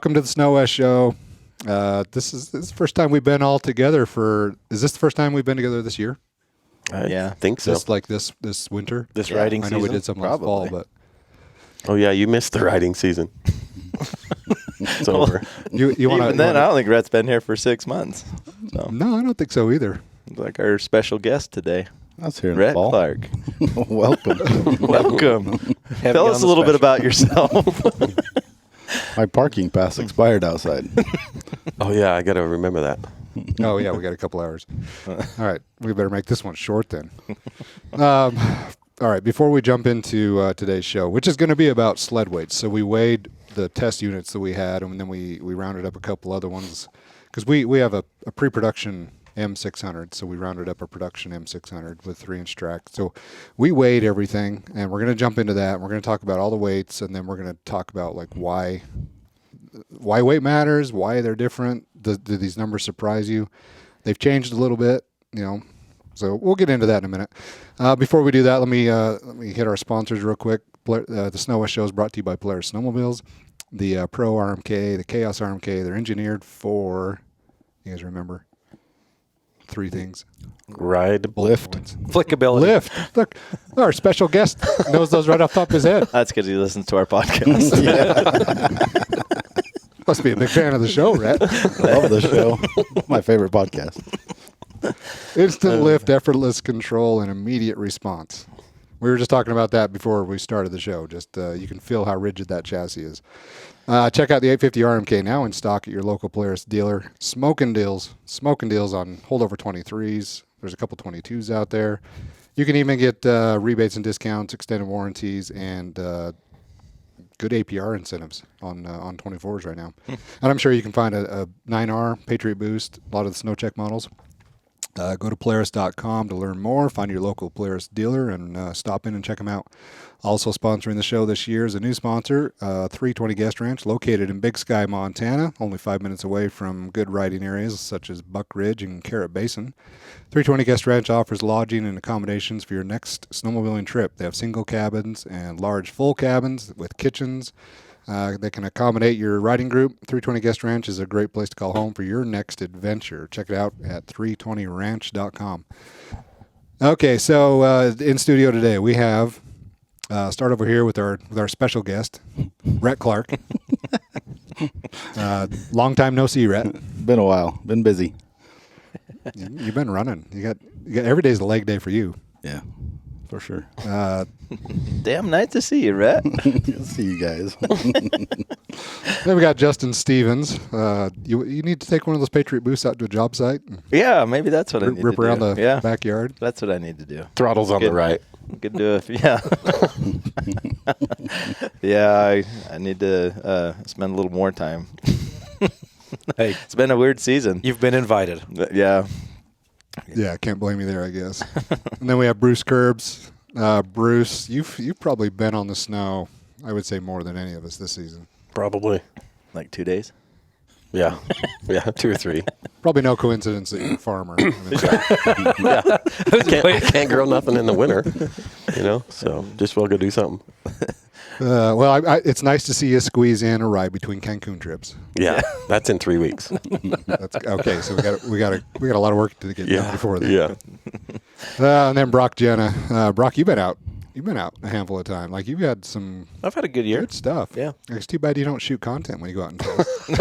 welcome to the Snow West Show. This is the first time we've been all together is this the first time we've been together this year? I think so. Just like this winter? This riding season? I know we did something last fall, but... Oh, yeah, you missed the riding season. It's over. Even then, I don't think Rhett's been here for 6 months. So. No, I don't think so either. Like our special guest today. I was here in Rhett the fall. Clark. Welcome. Welcome. Tell us a little bit about yourself. My parking pass expired outside. Oh, yeah, I got to remember that. Oh, yeah, we got a couple hours. All right, we better make this one short then. All right, before we jump into today's show, which is going to be about sled weights. So we weighed the test units that we had, and then we rounded up a couple other ones. Because we have a pre-production M600, so we rounded up a production M600 with 3-inch track. So we weighed everything, and we're going to jump into that. We're going to talk about all the weights, and then we're going to talk about like why weight matters, why they're different. Do these numbers surprise you? They've changed a little bit, So we'll get into that in a minute. Before we do that, let me hit our sponsors real quick. The Snow West Show is brought to you by Polaris Snowmobiles, the Pro RMK, the Chaos RMK. They're engineered for, you guys remember, 3 things. Ride, lift, flickability. Lift. Look, our special guest knows those right off the top of his head. That's because he listens to our podcast. Must be a big fan of the show, Rhett. Love the show. My favorite podcast. Instant lift, effortless control, and immediate response. We were just talking about that before we started the show. Just you can feel how rigid that chassis is. Check out the 850 RMK now in stock at your local Polaris dealer. Smoking deals on holdover 23s. There's a couple 22s out there. You can even get rebates and discounts, extended warranties, and good APR incentives on 24s right now. And I'm sure you can find a 9R Patriot Boost, a lot of the SnowCheck models. Go to Polaris.com to learn more. Find your local Polaris dealer and stop in and check them out. Also sponsoring the show this year is a new sponsor, 320 Guest Ranch, located in Big Sky, Montana, only 5 minutes away from good riding areas such as Buck Ridge and Carrot Basin. 320 Guest Ranch offers lodging and accommodations for your next snowmobiling trip. They have single cabins and large full cabins with kitchens. They can accommodate your riding group. 320 Guest Ranch is a great place to call home for your next adventure. Check it out at 320ranch.com. Okay, so in studio today we have start over here with our special guest, Rhett Clark. Long time no see, Rhett. Been a while. Been busy. You've been running. You got every day's a leg day for you. Yeah. For sure. Damn nice to see you, Rhett. See you guys. Then we got Justin Stevens. You need to take one of those Patriot Boosts out to a job site. Yeah, maybe that's what I need to do. Rip around the backyard. That's what I need to do. Throttle's on the right. Could do it. Yeah. Yeah, I need to spend a little more time. Hey, it's been a weird season. You've been invited. Yeah. Yeah, I can't blame you there, I guess. And then we have Bruce Kerbs. Bruce, you've probably been on the snow, I would say, more than any of us this season. Probably. Like 2 days? Yeah. Yeah, 2 or 3. Probably no coincidence that you're a farmer. I can't grow nothing in the winter, so just well go do something. Well, it's nice to see you squeeze in a ride between Cancun trips. Yeah, that's in 3 weeks. That's okay. So we got a lot of work to get done before that. Yeah. And then Broc Genta. Broc, you've been out a handful of times. Like you've had some. I've had a good year. Good stuff. Yeah. It's too bad you don't shoot content when you go out and test. I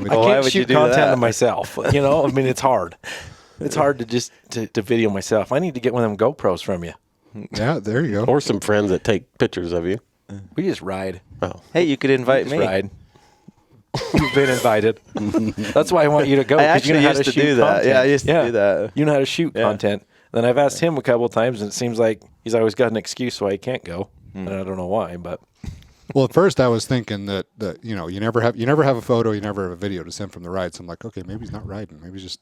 can't shoot content of myself. I mean, it's hard. It's hard to just to video myself. I need to get one of them GoPros from you. Yeah, there you go. Or some friends that take pictures of you. We just ride. Oh. Hey, you could invite me. Ride. You've been invited. That's why I want you to go. I actually you know used to do that. Content. Yeah, I used to do that. You know how to shoot content. Then I've asked him a couple of times, and it seems like he's always got an excuse why he can't go. And I don't know why, but. Well, at first I was thinking that you never have a photo, you never have a video to send from the ride. So I'm like, okay, maybe he's not riding. Maybe he's just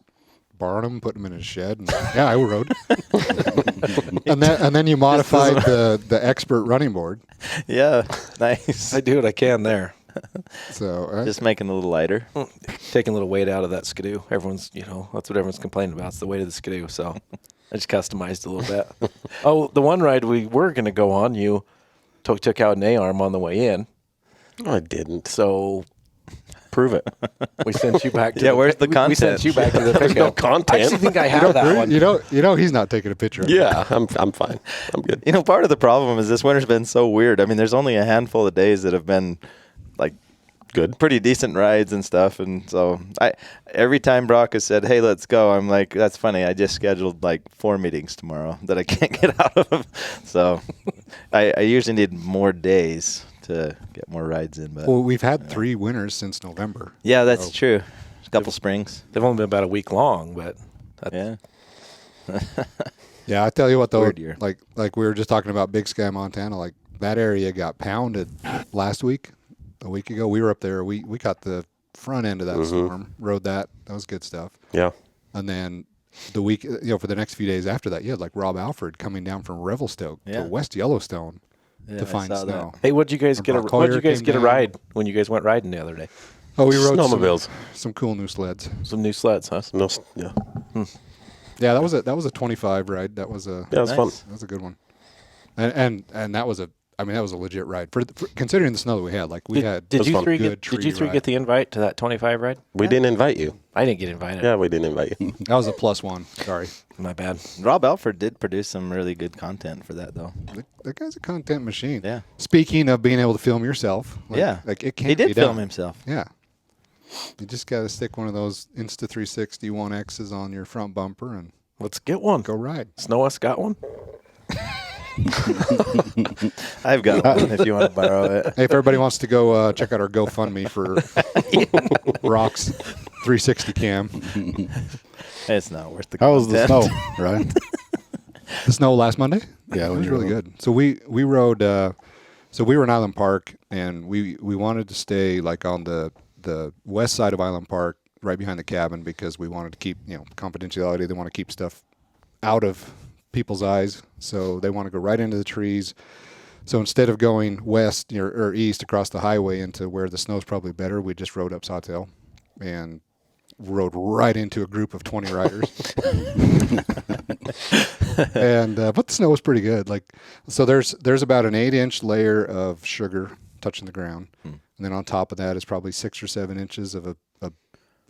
borrowing him, putting him in his shed. And, yeah, I rode. and then you modified the expert running board. Yeah, nice. I do what I can there. So just making it a little lighter, taking a little weight out of that skidoo. Everyone's, that's what everyone's complaining about. It's the weight of the skidoo. So I just customized a little bit. Oh, the one ride we were going to go on, you took out an A-arm on the way in. No, I didn't. So Prove it. We sent you back to Yeah, where's the We sent content? you back to the There's no pickup. I actually content. think I have that one. You know, he's not taking a picture of it. Yeah, I'm fine. I'm good. You know, part of the problem is this winter's been so weird. I mean, there's only a handful of days that have been like Good. pretty decent rides and stuff. And so every time Brock has said, "Hey, let's go," I'm like, "That's funny. I just scheduled like 4 meetings tomorrow that I can't get out of." So I usually need more days to get more rides in. But Well, we've had 3 winners since November. yeah, that's So- true. A couple springs. They've only been about a week long, but Yeah. Yeah, I tell you what though, Weird year. like we were just talking about Big Sky, Montana. Like that area got pounded last week. A week ago, we were up there. We caught the front end of that storm, rode that. That was good stuff. Yeah. And then the week, for the next few days after that, you had like Rob Alford coming down from Revelstoke Yeah. to West Yellowstone Yeah, to I find saw that. snow. hey, what'd you guys Or get? Brock What'd you Hoyer guys came get a down. ride when you guys went riding the other day? Oh, we rode Snowmobiles. some cool new sleds. Some new sleds, huh? No, yeah. Yeah, that was a 25 ride. That was a Yeah, it was fun. Nice. that was a good one. And that was that was a legit ride for considering the snow that we had. Like we had Did you fun. three good get? Did tree you three ride. get the invite to that 25 ride? We didn't invite you. I didn't get invited. Yeah, we didn't invite you. That was a +1. Sorry. My bad. Rob Alford did produce some really good content for that, though. That guy's a content machine. Yeah. Speaking of being able to film yourself, like it can't He did be film done. himself. Yeah. You just got to stick one of those Insta360 1Xs on your front bumper and Let's get one. go ride. Snow us got one. I've got one if you want to borrow it. Hey, if everybody wants to go check out our GoFundMe for Rock's 360 cam. It's not worth the How was the content. snow, right? The snow last Monday? Yeah, It when was you really rode. good. So we rode. So we were in Island Park, and we wanted to stay like on the west side of Island Park, right behind the cabin, because we wanted to keep confidentiality. They want to keep stuff out of people's eyes, so they want to go right into the trees. So instead of going west or east across the highway into where the snow's probably better, we just rode up Sawtell and rode right into a group of 20 riders. And but the snow was pretty good. Like, so there's about an 8-inch layer of sugar touching the ground, and then on top of that is probably 6 or 7 inches of a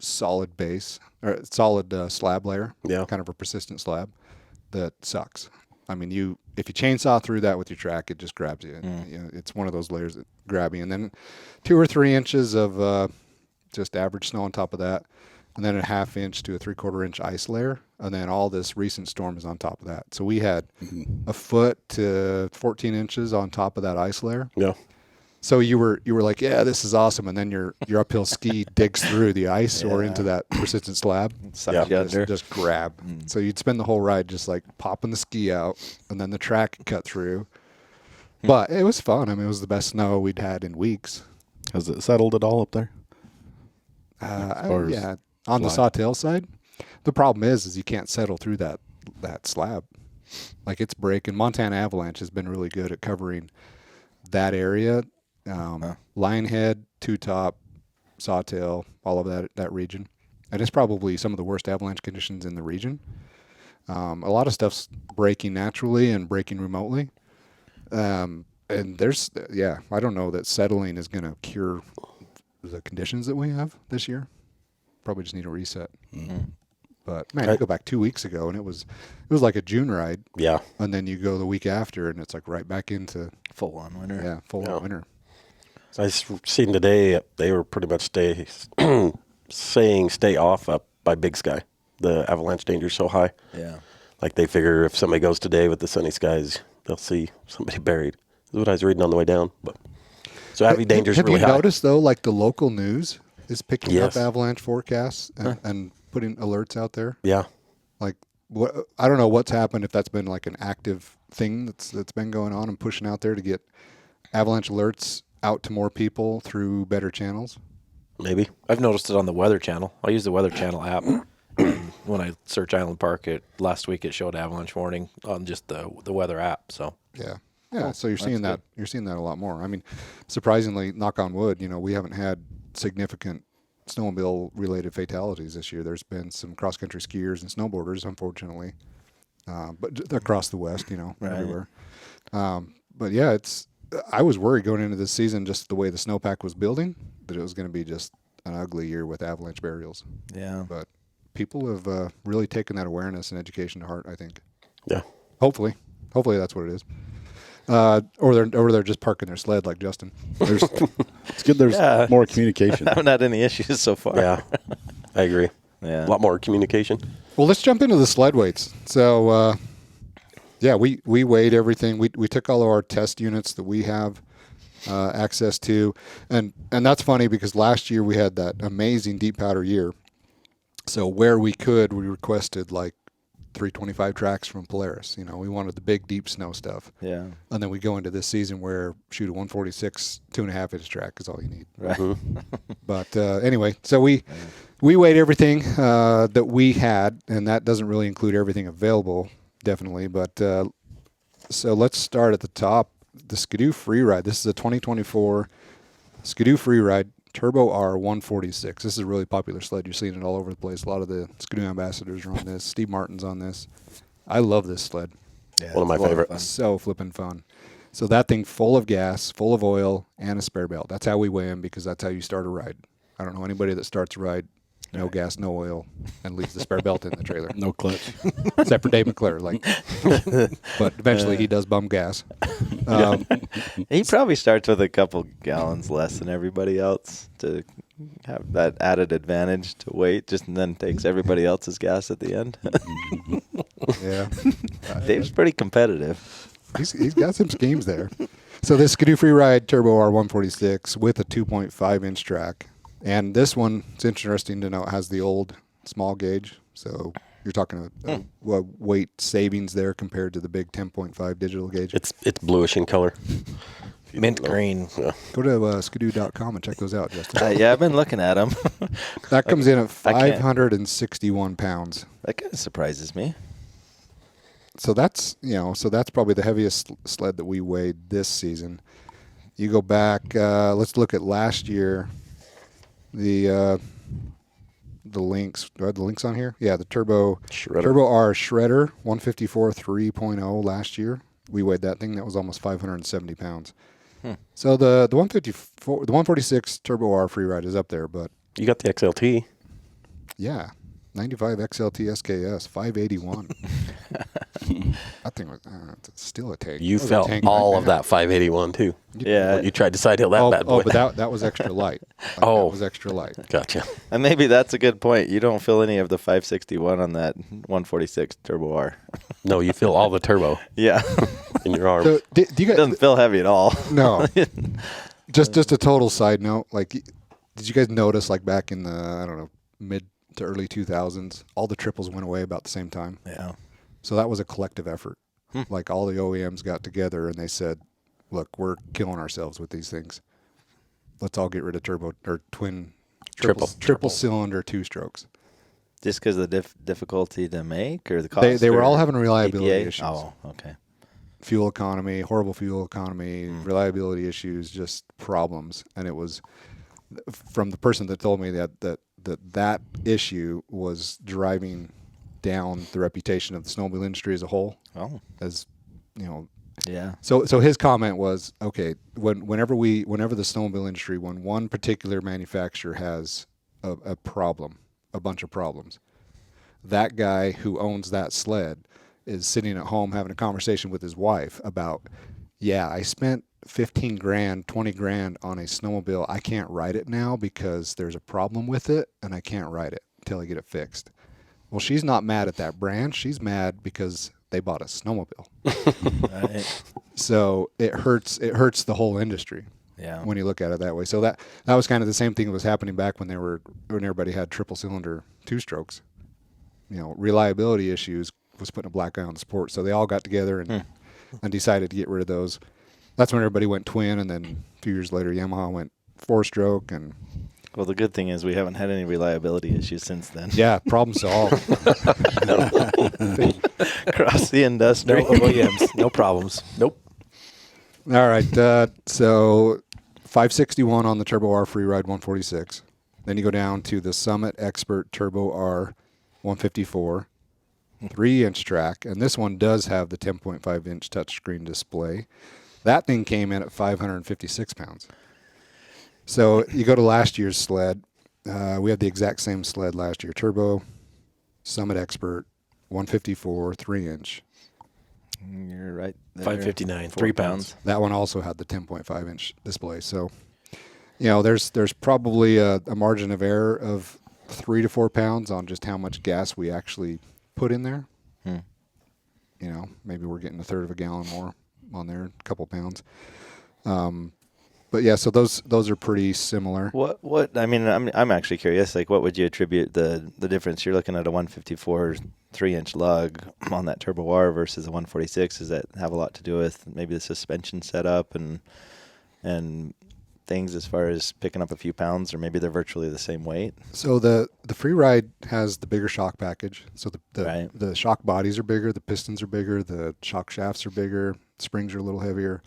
solid base or solid slab layer. Yeah. Kind of a persistent slab that sucks. I mean, if you chainsaw through that with your track, it just grabs you. It's one of those layers that grab you, and then 2 or 3 inches of just average snow on top of that, and then a 1/2 inch to a 3/4 inch ice layer, and then all this recent storm is on top of that. So we had a foot to 14 inches on top of that ice layer. Yeah. So you were like, yeah, this is awesome, and then your uphill ski digs through the ice or into that persistent slab. Sucks Yeah. you under. Just grab. So you'd spend the whole ride just like popping the ski out, and then the track cut through. But it was fun. I mean, it was the best snow we'd had in weeks. Has it settled at all up there? far as Yeah, on the slide. Sawtell side. The problem is you can't settle through that slab. Like it's breaking. Montana Avalanche has been really good at covering that area. Lionhead, Two Top, Sawtell, all of that region. And it's probably some of the worst avalanche conditions in the region. A lot of stuff's breaking naturally and breaking remotely. And I don't know that settling is going to cure the conditions that we have this year. Probably just need a reset. But man, you go back 2 weeks ago and it was like a June ride, Yeah. and then you go the week after and it's like right back into Full on winter. full Yeah. winter. I seen today they were pretty much saying stay off up by Big Sky. The avalanche danger's so high. Yeah. Like they figure if somebody goes today with the sunny skies, they'll see somebody buried. That's what I was reading on the way down. But so heavy danger's Have really you high. noticed though, like the local news is picking Yes. up avalanche forecasts and putting alerts out there? Yeah. Like what? I don't know what's happened, if that's been like an active thing that's been going on and pushing out there to get avalanche alerts out to more people through better channels. Maybe. I've noticed it on the Weather Channel. I use the Weather Channel app. And when I search Island Park, last week it showed avalanche warning on just the weather app. So Yeah. So you're seeing that. You're seeing that a lot more. I mean, surprisingly, knock on wood, we haven't had significant snowmobile related fatalities this year. There's been some cross country skiers and snowboarders, unfortunately, but across the West, everywhere. But yeah, I was worried going into this season, just the way the snowpack was building, that it was going to be just an ugly year with avalanche burials. Yeah. But people have really taken that awareness and education to heart, I think. Yeah. Hopefully that's what it is. Or they're just parking their sled like Justin. It's good there's more communication. I haven't had any issues so far. Yeah. I agree. Yeah. A lot more communication. Well, let's jump into the sled weights. So, we weighed everything. We took all of our test units that we have access to, and that's funny because last year we had that amazing deep powder year. So where we could, we requested like 325 tracks from Polaris. We wanted the big deep snow stuff. Yeah. And then we go into this season where shoot a 146 2.5 inch track is all you need. Right. But anyway, so we weighed everything that we had, and that doesn't really include everything available, definitely. But so let's start at the top. The Skidoo Freeride. This is a 2024 Skidoo Freeride Turbo R 146. This is a really popular sled. You're seeing it all over the place. A lot of the Skidoo ambassadors are on this. Steve Martin's on this. I love this sled. Yeah, One of my it's a lot favorite. fun. So flippin' fun. So that thing full of gas, full of oil, and a spare belt. That's how we weigh him because that's how you start a ride. I don't know anybody that starts a ride, no gas, no oil, and leaves the spare belt in the trailer. No clutch. Except for Dave McClure. But eventually he does bum gas. He probably starts with a couple gallons less than everybody else to have that added advantage to weight, just and then takes everybody else's gas at the end. Yeah. Dave's pretty competitive. He's got some schemes there. So this Skidoo Freeride Turbo R 146 with a 2.5 inch track. And this one, it's interesting to know, it has the old small gauge. So you're talking a weight savings there compared to the big 10.5 digital gauge. It's bluish in color. Mint green. Yeah. Go to skidoo.com and check those out, Justin. Yeah, I've been looking at them. That comes in at I can't- 561 pounds. That kind of surprises me. So that's probably the heaviest sled that we weighed this season. You go back, let's look at last year. The links. Do I have the links on here? Yeah, the Turbo R Shredder 154 3.0 last year. We weighed that thing. That was almost 570 pounds. So the 146 Turbo R Freeride is up there, but You got the XLT. yeah, 95 XLT SKS 581. That thing was it's still a tank. You That was a felt tank all right of now. that 581 too. Yeah. When you tried to side hill that bad boy. But that was extra light. Oh. That was extra light. Gotcha. And maybe that's a good point. You don't feel any of the 561 on that 146 Turbo R. No, you feel all the turbo Yeah. in your arms. So do you It doesn't guys? feel heavy at all. No. Just a total side note. Like, did you guys notice like back in the mid to early 2000s, all the triples went away about the same time? Yeah. So that was a collective effort. Like all the OEMs got together and they said, "Look, we're killing ourselves with these things. Let's all get rid of turbo or triple cylinder 2-strokes." Just because of the difficulty to make or the cost? They were or all having reliability EPA? issues. Oh, okay. Fuel economy, horrible fuel economy, reliability issues, just problems. And it was from the person that told me that issue was driving down the reputation of the snowmobile industry as a whole. Oh, As yeah. So his comment was, okay, whenever the snowmobile industry, when one particular manufacturer has a problem, a bunch of problems, that guy who owns that sled is sitting at home having a conversation with his wife about, yeah, I spent 15 grand, 20 grand on a snowmobile. I can't ride it now because there's a problem with it and I can't ride it until I get it fixed. Well, she's not mad at that brand. She's mad because they bought a snowmobile. Right. So it hurts the whole industry. Yeah. When you look at it that way. So that was kind of the same thing that was happening back when everybody had triple cylinder 2-strokes. Reliability issues was putting a black eye on the sport. So they all got together and decided to get rid of those. That's when everybody went twin, and then a few years later Yamaha went 4-stroke, and Well, the good thing is we haven't had any reliability issues since then. yeah, problem solved. Across the industry. No Williams. No problems. Nope. All right, so 561 on the Turbo R Freeride 146. Then you go down to the Summit Expert Turbo R 154, 3-inch track, and this one does have the 10.5-inch touchscreen display. That thing came in at 556 pounds. So you go to last year's sled, We had the exact same sled last year. Turbo, Summit Expert, 154, 3-inch. You're right. there. 559, 4 3 pounds. That one also had the 10.5-inch display. So, there's probably a margin of error of 3 to 4 pounds on just how much gas we actually put in there. Maybe we're getting a third of a gallon more on there, a couple pounds. But yeah, so those are pretty similar. What? I mean, I'm actually curious. Like, what would you attribute the difference? You're looking at a 154 3-inch lug on that Turbo R versus a 146. Does that have a lot to do with maybe the suspension setup and things as far as picking up a few pounds, or maybe they're virtually the same weight? So the free ride has the bigger shock package. So Right. the shock bodies are bigger, the pistons are bigger, the shock shafts are bigger, springs are a little heavier.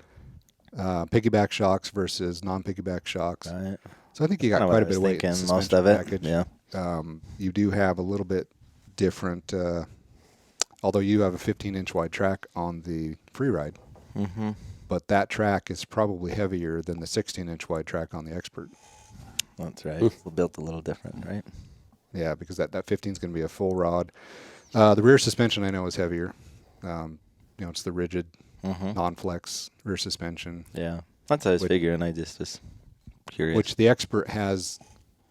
Piggyback shocks versus non-piggyback shocks. Right. So I think you got Kinda quite what a I bit of was weight in the thinking, most suspension of it. package. Yeah. You do have a little bit different, although you have a 15-inch wide track on the free ride, but that track is probably heavier than the 16-inch wide track on the Expert. That's right. It's built a little different, right? Yeah, because that 15 is going to be a full rod. The rear suspension I know is heavier. It's the rigid, non-flex rear suspension. Yeah. That's what I was figuring. I just was curious. Which the Expert has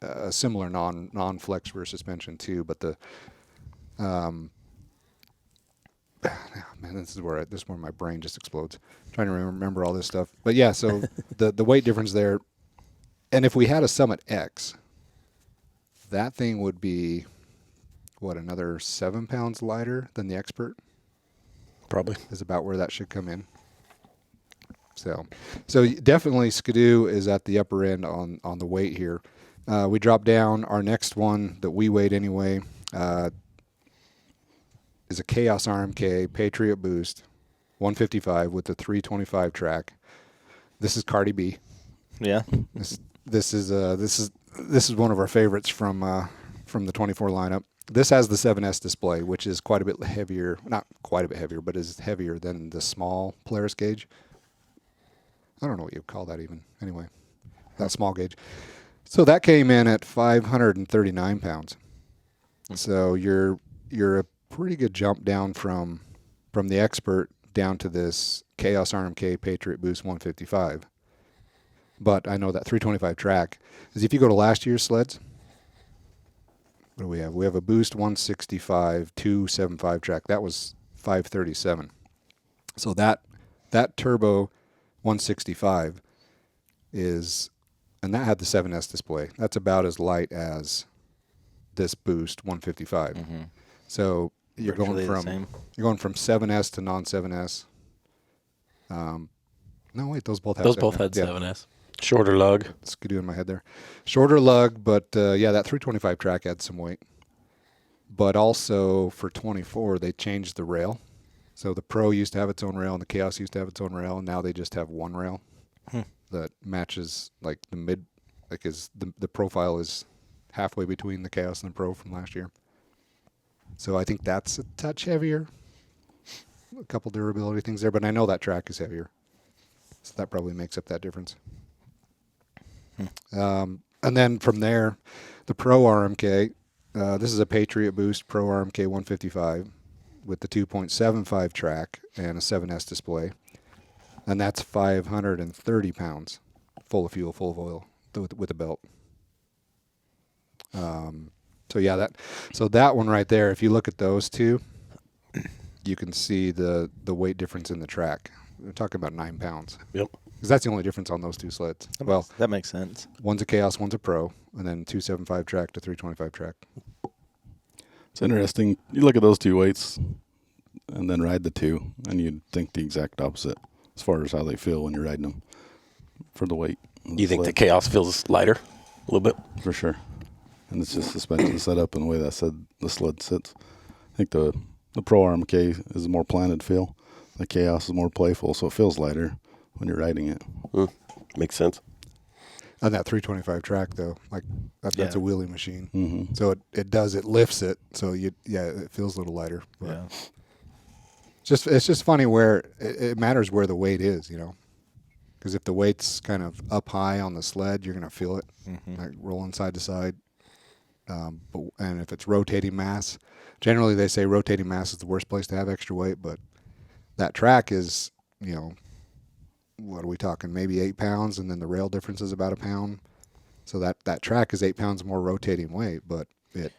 a similar non-flex rear suspension too, but the this is where my brain just explodes. I'm trying to remember all this stuff. But yeah, so the weight difference there, and if we had a Summit X, that thing would be another 7 pounds lighter than the Expert. Probably. Is about where that should come in. So definitely Skidoo is at the upper end on the weight here. We dropped down. Our next one that we weighed anyway is a Chaos RMK Patriot Boost 155 with the 325 track. This is Cardi B. Yeah. This is one of our favorites from the 24 lineup. This has the 7S display, which is quite a bit heavier. Not quite a bit heavier, but is heavier than the small Polaris gauge. I don't know what you would call that even. Anyway, that small gauge. So that came in at 539 pounds. So you're a pretty good jump down from the Expert down to this Chaos RMK Patriot Boost 155. But I know that 325 track is, if you go to last year's sleds, what do we have? We have a Boost 165 275 track. That was 537. So that Turbo 165 and that had the 7S display. That's about as light as this Boost 155. So you're Virtually the going same. from 7S to non-7S. No, wait, those both had Those both had Yeah. 7S. Shorter lug. Skidoo in my head there. Shorter lug, but yeah, that 325 track had some weight. But also for 24, they changed the rail. So the Pro used to have its own rail, and the Chaos used to have its own rail, and now they just have one rail that matches like the mid, like the profile is halfway between the Chaos and the Pro from last year. So I think that's a touch heavier. A couple durability things there, but I know that track is heavier. So that probably makes up that difference. And then from there, the Pro RMK, this is a Patriot Boost Pro RMK 155 with the 2.75 track and a 7S display. And that's 530 pounds, full of fuel, full of oil, with a belt. So yeah, that one right there, if you look at those two, you can see the weight difference in the track. We're talking about 9 pounds. Yep. Because that's the only difference on those two sleds. Well, That makes sense. one's a Chaos, one's a Pro, and then 275 track to 325 track. It's interesting. You look at those two weights and then ride the two, and you'd think the exact opposite as far as how they feel when you're riding them for the weight. You think the Chaos feels lighter a little bit? For sure. And it's just suspension setup and the way the sled sits. I think the Pro RMK is a more planted feel. The Chaos is more playful, so it feels lighter when you're riding it. Makes sense. On that 325 track, though, like that's a wheelie machine. Mm-hmm. So it lifts it. So it feels a little lighter. But Yeah. it's just funny where it matters where the weight is, Because if the weight's kind of up high on the sled, you're gonna feel it, like rolling side to side. And if it's rotating mass, generally they say rotating mass is the worst place to have extra weight, but that track is, what are we talking? Maybe 8 pounds, and then the rail difference is about a pound. So that track is 8 pounds more rotating weight, but it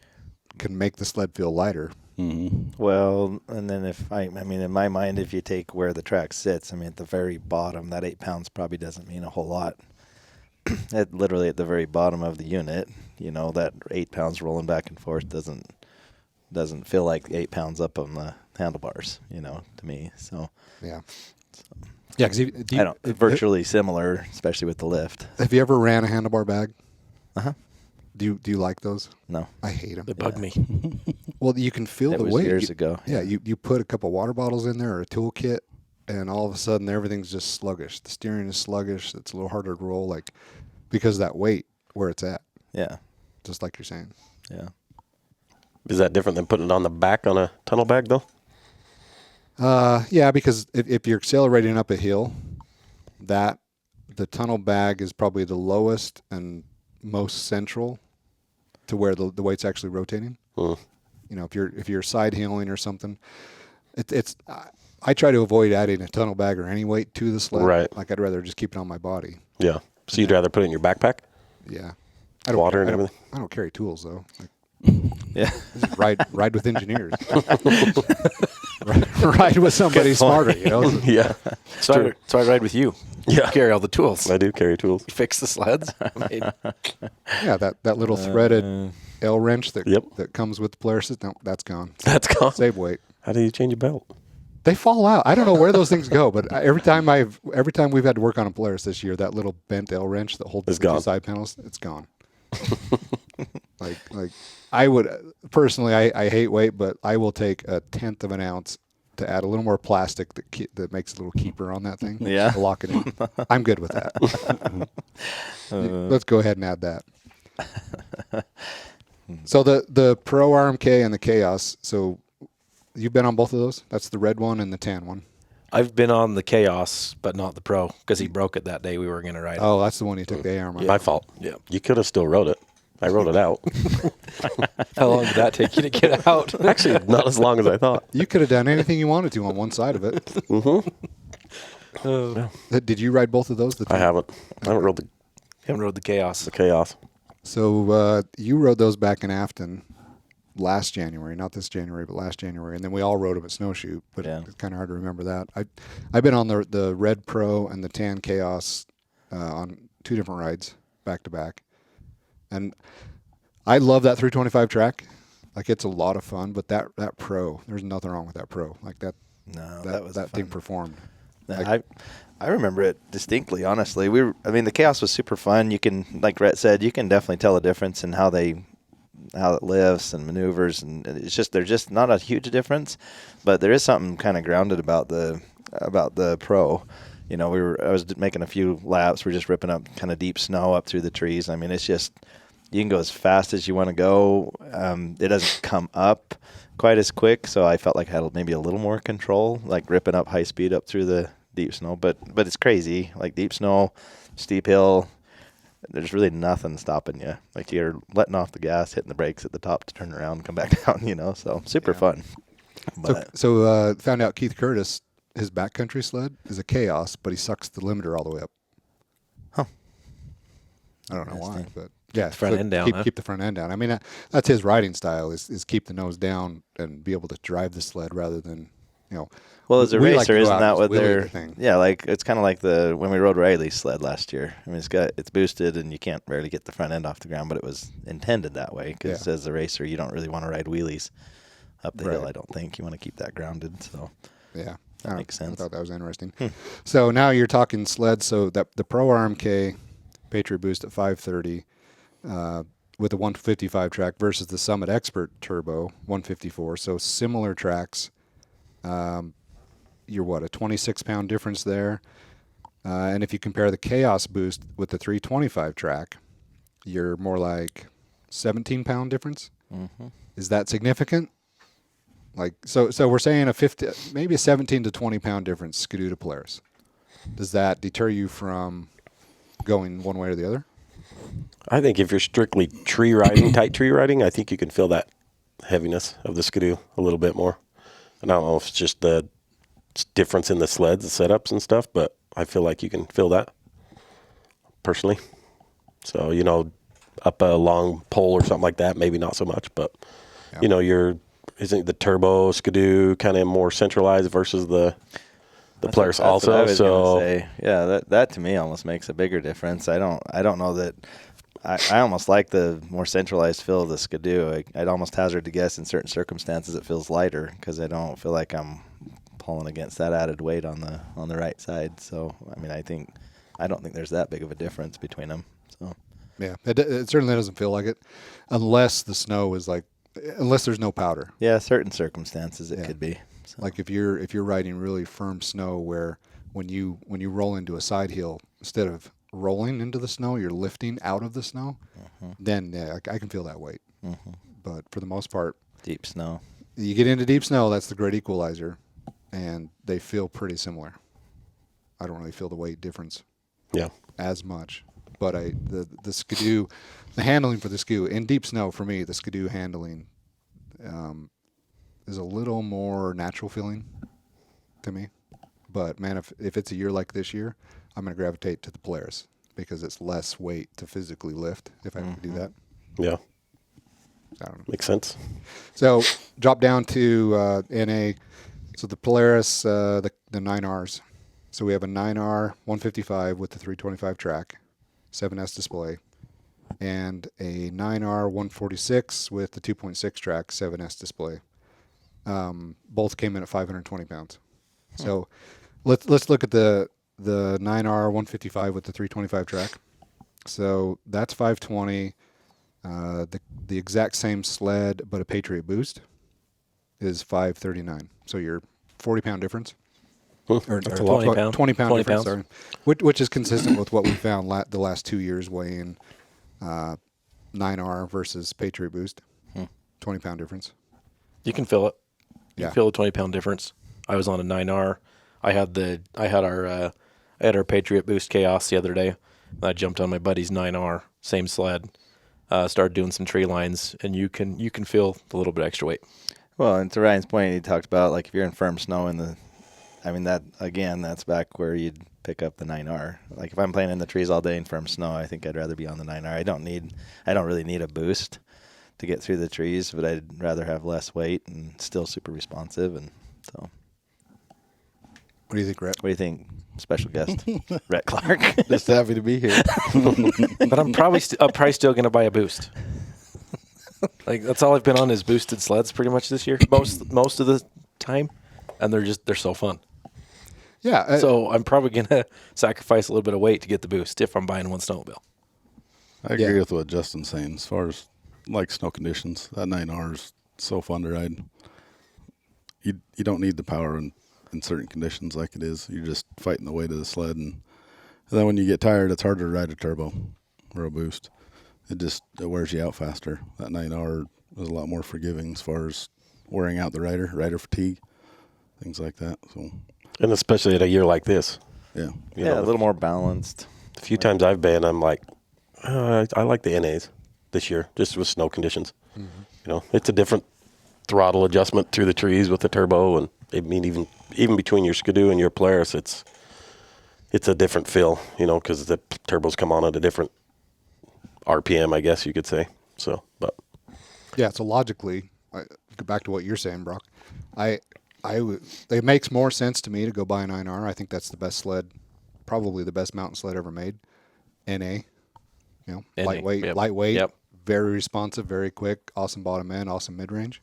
can make the sled feel lighter. Mm-hmm. Well, and then in my mind, if you take where the track sits, at the very bottom, that 8 pounds probably doesn't mean a whole lot. Literally at the very bottom of the unit, that 8 pounds rolling back and forth doesn't feel like 8 pounds up on the handlebars, to me. So Yeah. Yeah, because virtually similar, especially with the lift. Have you ever ran a handlebar bag? Uh-huh. Do you like those? No. I hate them. They bug me. Well, you can feel It the was weight. years ago. Yeah, you put a couple water bottles in there or a toolkit, and all of a sudden everything's just sluggish. The steering is sluggish. It's a little harder to roll, because of that weight where it's at. Yeah. Just like you're saying. Yeah. Is that different than putting it on the back on a tunnel bag, though? Yeah, because if you're accelerating up a hill, the tunnel bag is probably the lowest and most central to where the weight's actually rotating. If you're side hilling or something, I try to avoid adding a tunnel bag or any weight to the sled. Right. I'd rather just keep it on my body. Yeah. So you'd rather put it in your backpack? Yeah. Water and everything? I don't carry tools though. Yeah. Just ride with engineers. ride with somebody smarter. Yeah. So I ride with you. Yeah. You carry all the tools. I do carry tools. You fix the sleds. Yeah, that little threaded L wrench that Yep. that comes with the Polaris. No, that's gone. That's gone. Save weight. How do you change a belt? They fall out. I don't know where those things go, but every time we've had to work on a Polaris this year, that little bent L wrench that holds It's the two gone. side panels, it's gone. like I would personally, I hate weight, but I will take 1/10 of an ounce to add a little more plastic that makes a little keeper on that thing. Yeah. To lock it in. I'm good with that. Let's go ahead and add that. So the Pro RMK and the Chaos. So you've been on both of those? That's the red one and the tan one. I've been on the Chaos, but not the Pro, because he broke it that day we were going to ride it. Oh, that's the one you took the arm on. My fault. Yeah. You could have still rode it. I rode it out. How long did that take you to get out? Actually, not as long as I thought. You could have done anything you wanted to on one side of it. Did you ride both of those? I haven't. I haven't rode Haven't rode the Chaos. the Chaos. So you rode those back in Afton last January, not this January, but last January, and then we all rode them at Snowshoe. But Yeah. it's kind of hard to remember that. I've been on the Red Pro and the Tan Chaos on 2 different rides back to back, and I love that 325 track. It's a lot of fun. But that Pro, there's nothing wrong with that Pro. No, that thing performed. I remember it distinctly, honestly. The Chaos was super fun. You can, like Rhett said, you can definitely tell a difference in how it lifts and maneuvers, and there's just not a huge difference, but there is something kind of grounded about the Pro. I was making a few laps. We're just ripping up kind of deep snow up through the trees. It's just, you can go as fast as you want to go. It doesn't come up quite as quick, so I felt like I had maybe a little more control, like ripping up high speed up through the deep snow. But it's crazy, like deep snow, steep hill. There's really nothing stopping you. You're letting off the gas, hitting the brakes at the top to turn around and come back down. So super fun. But So found out Keith Curtis, his backcountry sled is a Chaos, but he sucks the limiter all the way up. Huh. I don't know why, Interesting. but yeah, front end down, huh? Keep the front end down. That's his riding style is keep the nose down and be able to drive the sled rather than, well, as a we like to racer, go isn't out that and what wheelie they're? everything. Yeah, it's kind of like when we rode Riley's sled last year. It's boosted and you can't barely get the front end off the ground, but it was intended that way because as a racer, you don't really want to ride wheelies up the hill. Right. I don't think you want to keep that grounded. So Yeah, that makes sense. I thought that was interesting. So now you're talking sleds. So that the Pro RMK Patriot Boost at 530 with a 155 track versus the Summit Expert Turbo 154. So similar tracks. You're a 26-pound difference there. And if you compare the Chaos Boost with the 325 track, you're more like 17-pound difference. Mm-hmm. Is that significant? So we're saying maybe a 17 to 20-pound difference, Skidoo to Polaris. Does that deter you from going one way or the other? I think if you're strictly tree riding, tight tree riding, I think you can feel that heaviness of the Skidoo a little bit more. And I don't know if it's just the difference in the sleds, the setups and stuff, but I feel like you can feel that personally. So, you know, up a long pole or something like that, maybe not so much, but you know, isn't the turbo Skidoo kind of more centralized versus the Polaris That's what I also? was So gonna say. Yeah, that to me almost makes a bigger difference. I don't know that. I almost like the more centralized feel of the Skidoo. I'd almost hazard to guess in certain circumstances it feels lighter because I don't feel like I'm pulling against that added weight on the right side. So I mean, I don't think there's that big of a difference between them. So Yeah, it certainly doesn't feel like it, unless the snow is unless there's no powder. yeah, certain circumstances it could be. So. Like if you're riding really firm snow, where when you roll into a side hill, instead of rolling into the snow, you're lifting out of the snow. Then I can feel that weight. But for the most part, Deep snow. you get into deep snow, that's the great equalizer, and they feel pretty similar. I don't really feel the weight difference yeah. as much. But the Skidoo, the handling for the Skidoo in deep snow, for me, the Skidoo handling is a little more natural feeling to me. But man, if it's a year like this year, I'm going to gravitate to the Polaris because it's less weight to physically lift if I can do that. Yeah. I don't know. Makes sense. So drop down to NA. So the Polaris, the 9Rs. So we have a 9R 155 with the 325 track, 7S display, and a 9R 146 with the 2.6 track, 7S display. Both came in at 520 pounds. So let's look at the 9R 155 with the 325 track. So that's 520. The exact same sled, but a Patriot boost is 539. So your 40-pound difference. Or That's a lot. 20 pound. 20 pound 20 difference, pounds. sorry. Which is consistent with what we found the last 2 years weighing 9R versus Patriot boost. 20 pound difference. You can feel it. You Yeah. can feel a 20-pound difference. I was on a 9R. I had our Patriot Boost Chaos the other day. And I jumped on my buddy's 9R, same sled. Started doing some tree lines, and you can feel a little bit extra weight. Well, and to Ryan's point, he talked about like if you're in firm snow that's back where you'd pick up the 9R. Like if I'm playing in the trees all day in firm snow, I think I'd rather be on the 9R. I don't really need a boost to get through the trees, but I'd rather have less weight and still super responsive. And so, What do you think, Rhett? what do you think, special guest Rhett Clark? Just happy to be here. But I'm probably still going to buy a boost. Like that's all I've been on is boosted sleds pretty much this year, most of the time, and they're so fun. Yeah. So I'm probably going to sacrifice a little bit of weight to get the boost if I'm buying one snowmobile. I agree with what Justin's saying as far as like snow conditions. That 9R is so fun to ride. You don't need the power in certain conditions like it is. You're just fighting the weight of the sled, and then when you get tired, it's harder to ride a turbo or a boost. It wears you out faster. That 9R is a lot more forgiving as far as wearing out the rider fatigue, things like that. So, And especially at a year like this. yeah. You Yeah, know, a little more balanced. the few times I've been, I'm like, I like the NAs this year, just with snow conditions. You know, it's a different throttle adjustment through the trees with the turbo, and I mean even between your Skidoo and your Polaris, it's a different feel, you know, because the turbos come on at a different RPM, I guess you could say. So, but Yeah, so logically, go back to what you're saying, Brock. It makes more sense to me to go buy a 9R. I think that's the best sled, probably the best mountain sled ever made. NA, NA, lightweight, Yep. very responsive, very quick, awesome bottom end, awesome mid range.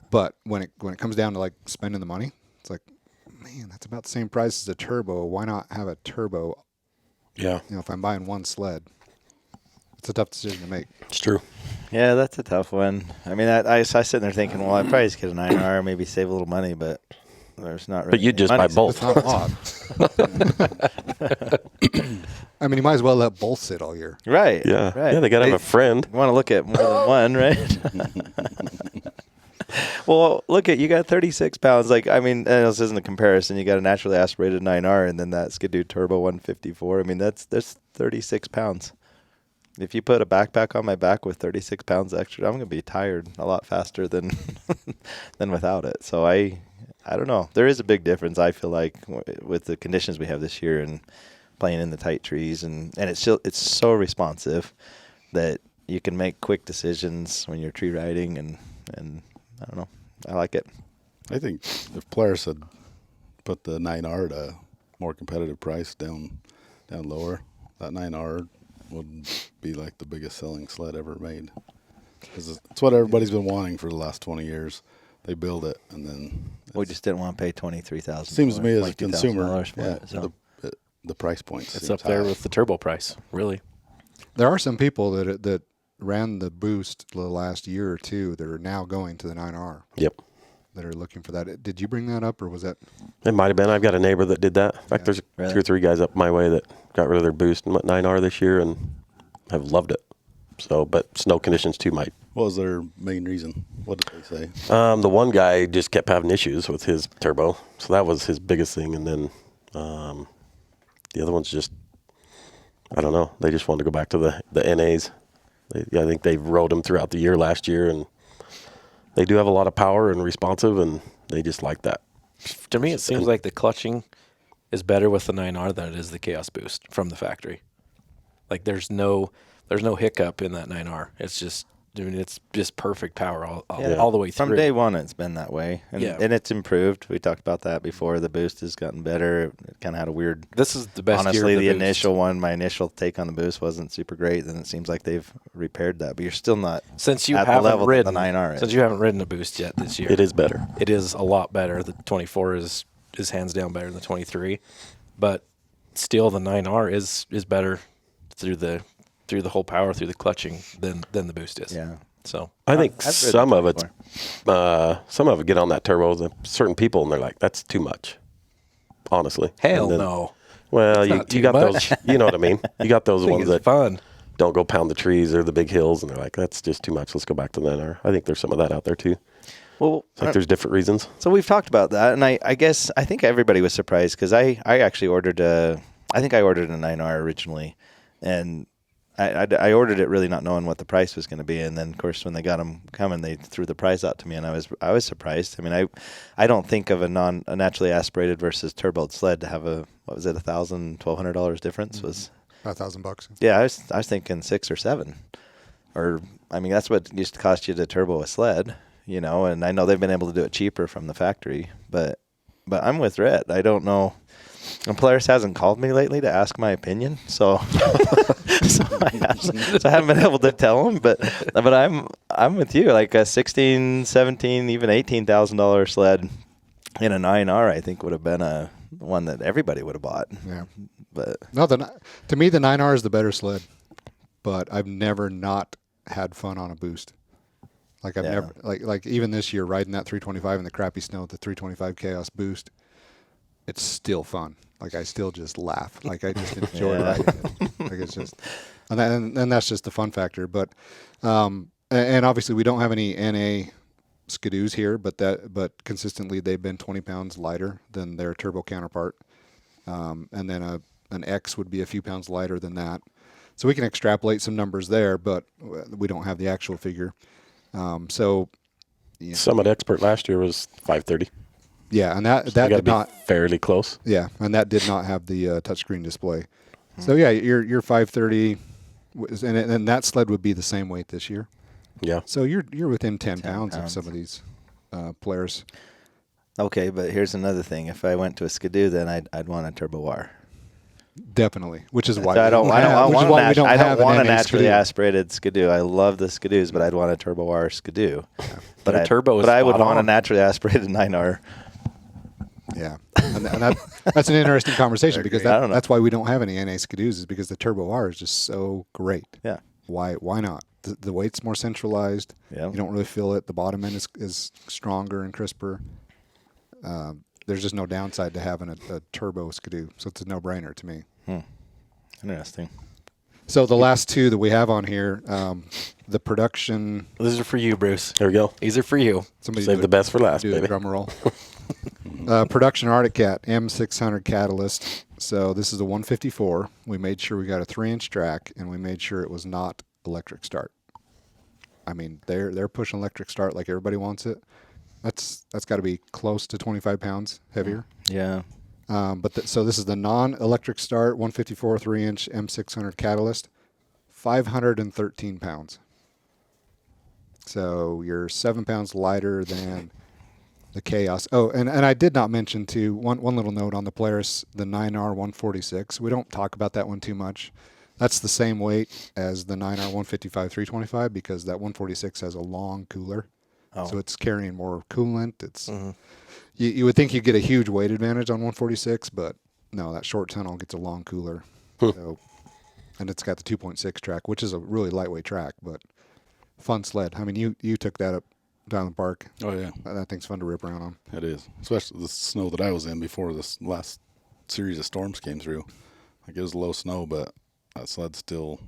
But when it comes down to like spending the money, it's like, man, that's about the same price as a turbo. Why not have a turbo? yeah, You know, if I'm buying one sled, it's a tough decision to make. it's true. Yeah, that's a tough one. I mean, I was sitting there thinking, well, I'd probably just get a 9R, maybe save a little money, but there's not really. But you just money buy both. It's not a lot. I mean, you might as well let both sit all year. Right. Yeah, Right. yeah, they gotta have a friend. You want to look at more than one, right? Well, look at you got 36 pounds. Like, I mean, and this isn't a comparison. You got a naturally aspirated 9R, and then that Skidoo Turbo 154. I mean, that's 36 pounds. if you put a backpack on my back with 36 pounds extra, I'm going to be tired a lot faster than than without it. So I don't know. There is a big difference, I feel like, with the conditions we have this year and playing in the tight trees. And it's so responsive that you can make quick decisions when you're tree riding. And I don't know. I like it. I think if players had put the 9R at a more competitive price down lower, that 9R would be like the biggest selling sled ever made. Because it's what everybody's been wanting for the last 20 years. They build it, and then We just didn't want to pay $23,000. seems to me as a $22,000 consumer, for yeah, it, so. the price points. It's seems up there high. with the turbo price, really. There are some people that ran the Boost the last year or two that are now going to the 9R Yep. that are looking for that. Did you bring that up, or was that? It might have been. I've got a neighbor that did that. In fact, there's Really? 2 or 3 guys up my way that got rid of their Boost and went 9R this year and have loved it. So, but snow conditions too might. What was their main reason? What did they say? The one guy just kept having issues with his turbo, so that was his biggest thing. And then the other one's just, I don't know. They just wanted to go back to the NAs. I think they rode them throughout the year last year, and they do have a lot of power and responsive, and they just like that. To me, it seems like the clutching is better with the 9R than it is the Chaos Boost from the factory. Like there's no hiccup in that 9R. It's just perfect power all the way through. From day one, it's been that way. And, Yeah. and it's improved. We talked about that before. The Boost has gotten better. It kind of had a weird... This is the best Honestly, year of the the Boost. initial one, my initial take on the Boost wasn't super great. Then it seems like they've repaired that. But you're still not Since you at the haven't level that ridden the 9R is. Since you haven't ridden a Boost yet this year, It is better. It is a lot better. The 24 is hands down better than the 23, but still the 9R is better through the whole power through the clutching than the Boost is. Yeah. So I think I've ridden some the of it get on that turbo. Certain people, and they're like, "That's too much." Honestly, hell And then- no. Well, It's you not too got much. those. You know what I mean. You got those I think ones it's that fun. don't go pound the trees or the big hills, and they're like, "That's just too much. Let's go back to the 9R." I think there's some of that out there too. Well, It's like there's different reasons. so we've talked about that, and I think everybody was surprised because I actually ordered a 9R originally, and I ordered it really not knowing what the price was going to be, and then of course when they got them coming, they threw the price out to me, and I was surprised. I mean, I don't think of a naturally aspirated versus turboed sled to have a $1,000-$1,200 difference was. $5,000. Yeah, I was thinking 6 or 7, or I mean that's what it used to cost you to turbo a sled, you know. And I know they've been able to do it cheaper from the factory, but I'm with Rhett. I don't know. And Polaris hasn't called me lately to ask my opinion, so I haven't been able to tell him. But I'm with you. Like a $16,000, $17,000, even $18,000 sled in a 9R, I think would have been a one that everybody would have bought. Yeah. But No, to me the 9R is the better sled, but I've never not had fun on a Boost. Like I've Yeah. never like even this year riding that 325 in the crappy snow, the 325 Chaos Boost, it's still fun. Like I still just laugh. Like I just enjoy Yeah. riding it. Like it's just, and that's just the fun factor. But and obviously we don't have any NA skidoos here, but consistently they've been 20 pounds lighter than their turbo counterpart, and then an X would be a few pounds lighter than that. So we can extrapolate some numbers there, but we don't have the actual figure. So yeah. Summit Expert last year was 530. Yeah, and that You got to did be not. fairly close. Yeah, and that did not have the touchscreen display. So yeah, your 530, and that sled would be the same weight this year. Yeah. So you're within 10 pounds of pounds. some of these Polaris. okay, but here's another thing. If I went to a skidoo, then I'd want a turbo R. Definitely, which is why So I don't want a naturally skidoo. aspirated skidoo. I love the skidoos, but I'd want a turbo R skidoo. But a turbo is But I would spot want a on. naturally aspirated 9R. Yeah, and that's an interesting conversation because I don't know. that's why we don't have any NA skidoos, is because the Turbo R is just so great. Yeah. Why not? The weight's more centralized. Yeah. You don't really feel it. The bottom end is stronger and crisper. There's just no downside to having a turbo skidoo, so it's a no-brainer to me. Interesting. So the last two that we have on here, the production. These are for you, Bruce. There we go. These are for you. Somebody Save do the best for last, do a baby. drum roll. Production Arctic Cat M600 Catalyst So this is a 154. We made sure we got a 3-inch track, and we made sure it was not electric start. I mean, they're pushing electric start like everybody wants it. That's got to be close to 25 pounds heavier. Yeah. So this is the non-electric start 154 3-inch M600 Catalyst, 513 pounds. So you're 7 pounds lighter than the Chaos. Oh, and I did not mention too, one little note on the Polaris, the 9R 146. We don't talk about that one too much. That's the same weight as the 9R 155 325 because that 146 has a long cooler. Oh. So it's carrying more coolant. It's you would think you'd get a huge weight advantage on 146, but no, that short tunnel gets a long cooler. So, and it's got the 2.6 track, which is a really lightweight track, but fun sled. I mean, you took that up down the park. Oh, yeah. That thing's fun to rip around on. It is. Especially the snow that I was in before this last series of storms came through. Like, it was low snow, but that sled's still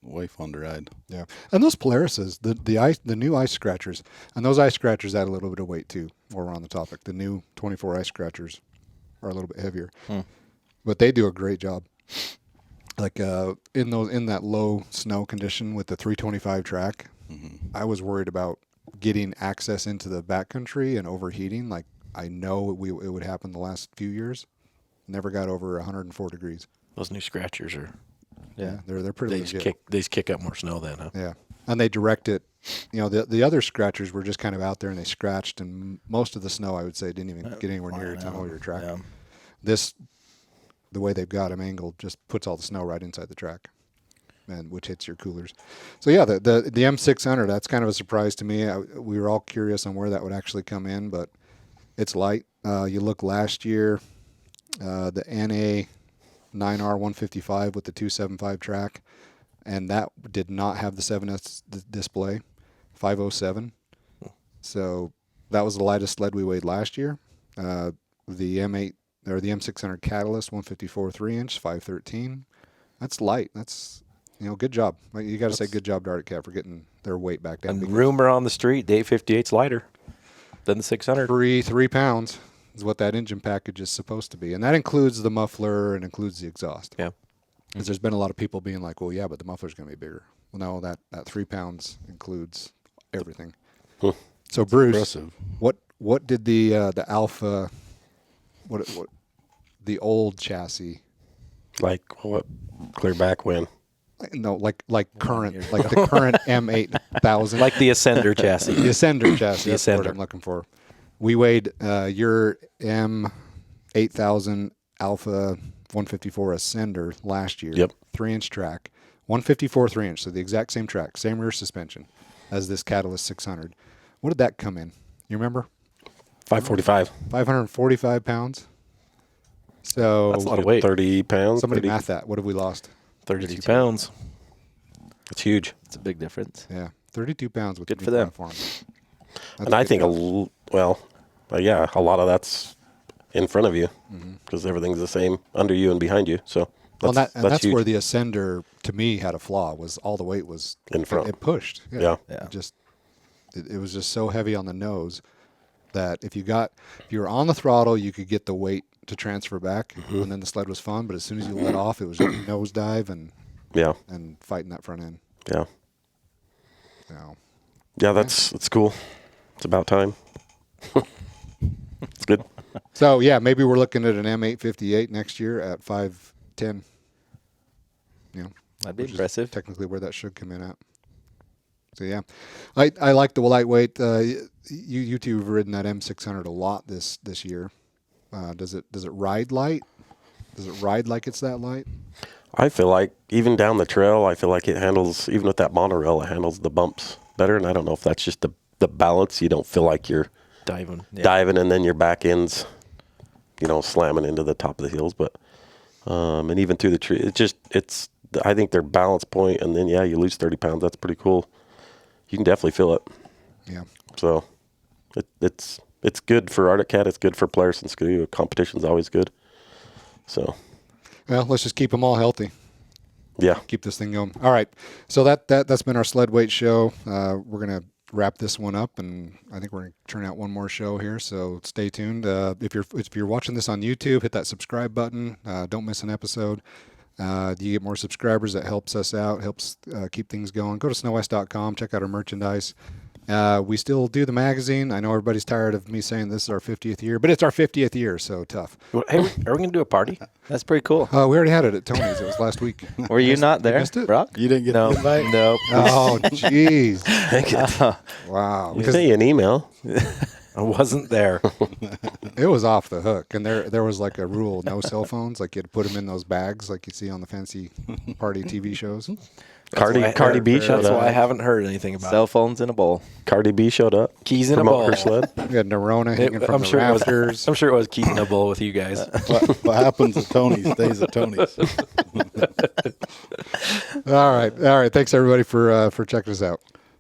way fun to ride. Yeah. And those Polarises, the new ice scratchers, and those ice scratchers add a little bit of weight too, while we're on the topic. The new 24 ice scratchers are a little bit heavier. But they do a great job. Like in that low snow condition with the 325 track, I was worried about getting access into the backcountry and overheating. Like I know it would happen the last few years. Never got over 104 degrees. Those new scratchers are. Yeah, they're pretty legit. They just kick up more snow then, huh? Yeah, and they direct it. You know, the other scratchers were just kind of out there and they scratched, and most of the snow I would say didn't even get anywhere near your tunnel or your track. Yeah. This, the way they've got them angled, just puts all the snow right inside the track, and which hits your coolers. So yeah, the M600, that's kind of a surprise to me. We were all curious on where that would actually come in, but it's light. You look last year, the NA 9R 155 with the 275 track, and that did not have the 7S display, 507. So that was the lightest sled we weighed last year. The M8 or the M600 Catalyst 154 3-inch, 513. That's light. That's good job. You got to say good job to Arctic Cat for getting their weight back down. And rumor on the street, the 858's lighter than the 600. 3 pounds is what that engine package is supposed to be, and that includes the muffler and includes the exhaust. Yeah. Because there's been a lot of people being like, well, yeah, but the muffler's going to be bigger. Well, no, that 3 pounds includes everything. So, Bruce, Impressive. what did the Alpha, what the old chassis? Like what? Clear back when? No, like current, like the current M8000, Like the Ascender chassis. the Ascender chassis. The That's the word Ascender. I'm looking for. We weighed your M8000 Alpha 154 Ascender last year. Yep. 3-inch track, 154 3-inch, so the exact same track, same rear suspension as this Catalyst 600. What did that come in? You remember? 545. 545 pounds. So That's a lot of weight. 30 pounds. somebody 30. math that. What have we lost? 32 pounds. It's huge. It's a big difference. Yeah, 32 pounds with Good the for new them. platform. That's And I good think job. a lot of that's in front of you because everything's the same under you and behind you. So that's huge. where the Ascender to me had a flaw. Was all the weight was In front. It pushed. Yeah. Yeah. It was just so heavy on the nose that if you were on the throttle, you could get the weight to transfer back, and then the sled was fun. But as soon as you let off, it was just nosedive and fighting that front end. Yeah. So, Yeah, that's cool. It's about time. It's good. so yeah, maybe we're looking at an M858 next year at 510. That'd be Which is impressive. technically where that should come in at. So yeah, I like the lightweight. You two have ridden that M600 a lot this year. Does it ride light? Does it ride like it's that light? I feel like even down the trail, I feel like it handles, even with that monorail, it handles the bumps better. And I don't know if that's just the balance. You don't feel like you're Diving. diving and then your back end's, slamming into the top of the hills. But, and even through the tree, I think their balance point, and then, you lose 30 pounds. That's pretty cool. You can definitely feel it. Yeah. So it's good for Arctic Cat. It's good for Polaris and Skidoo. Competition's always good. So, Well, let's just keep them all healthy. yeah. Keep this thing going. All right. So that's been our sled weight show. We're gonna wrap this one up, and I think we're going to turn out one more show here. So stay tuned. If you're watching this on YouTube, hit that subscribe button. Don't miss an episode. You get more subscribers. That helps us out. Helps keep things going. Go to snowwest.com. Check out our merchandise. We still do the magazine. I know everybody's tired of me saying this is our 50th year, but it's our 50th year, so tough. Hey, are we going to do a party? That's pretty cool. We already had it at Tony's. It was last week. Were you not there, missed it? Brock? You didn't get No. the invite? Nope. Oh, jeez. Wow. You say an email. I wasn't there. It was off the hook, and there was like a rule: no cell phones. Like you had to put them in those bags, like you see on the fancy party TV shows. Cardi B showed That's why I up. haven't heard anything about Cell phones in a bowl. Cardi B showed up. Keys in a Promote bowl. her sled. We had Nerona hanging from I'm the sure it was. rafters. I'm sure it was keys in a bowl with you guys. What happens at Tony's stays at Tony's. All right. Thanks everybody for checking us out.